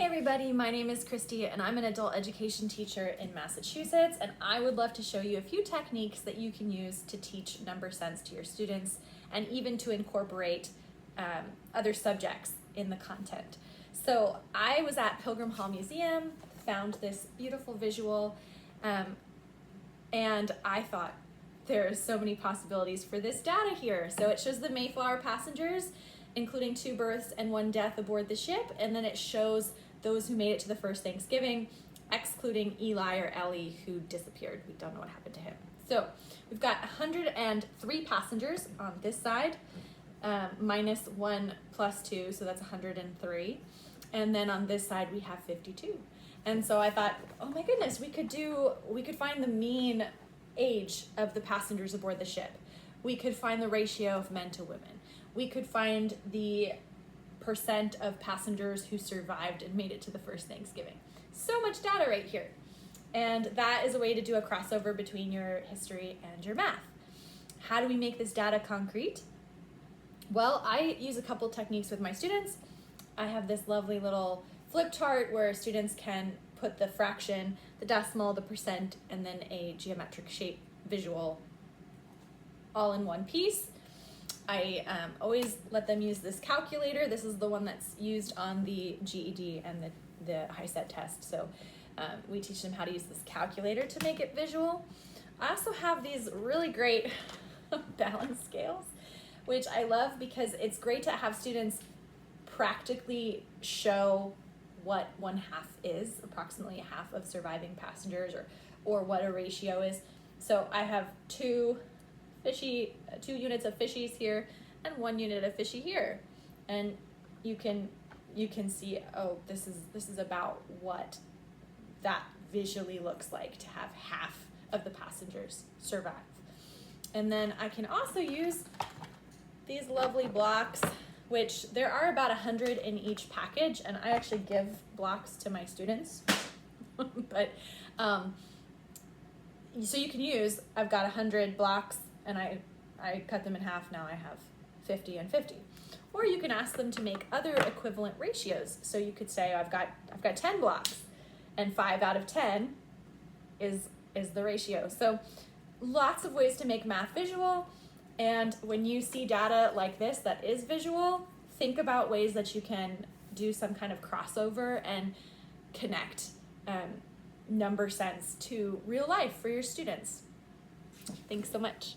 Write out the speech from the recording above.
everybody, my name is Christy and I'm an adult education teacher in Massachusetts, and I would love to show you a few techniques that you can use to teach number sense to your students and even to incorporate other subjects in the content. So I was at Pilgrim Hall Museum, found this beautiful visual, and I thought there's so many possibilities for this data here. So it shows the Mayflower passengers, including 2 births and 1 death aboard the ship, and then it shows those who made it to the first Thanksgiving, excluding Eli or Ellie, who disappeared. We don't know what happened to him. So we've got 103 passengers on this side, minus 1 plus 2, so that's 103. And then on this side we have 52. And so I thought, oh my goodness, we could find the mean age of the passengers aboard the ship. We could find the ratio of men to women. We could find the percent of passengers who survived and made it to the first Thanksgiving. So much data right here. And that is a way to do a crossover between your history and your math. How do we make this data concrete? Well, I use a couple techniques with my students. I have this lovely little flip chart where students can put the fraction, the decimal, the percent, and then a geometric shape visual all in one piece. I always let them use this calculator. This is the one that's used on the GED and the HiSET test. So we teach them how to use this calculator to make it visual. I also have these really great balance scales, which I love because it's great to have students practically show what 1/2 is, approximately 1/2 of surviving passengers, or what a ratio is. So I have 2 units of fishies here and 1 unit of fishy here, and you can see, oh, this is about what that visually looks like to have 1/2 of the passengers survive. And then I can also use these lovely blocks, which there are about 100 in each package, and I actually give blocks to my students. But so you can use, I've got 100 blocks and I cut them in half. Now I have 50 and 50. Or you can ask them to make other equivalent ratios. So you could say, I've got 10 blocks and 5 out of 10 is the ratio. So lots of ways to make math visual. And when you see data like this that is visual, think about ways that you can do some kind of crossover and connect number sense to real life for your students. Thanks so much.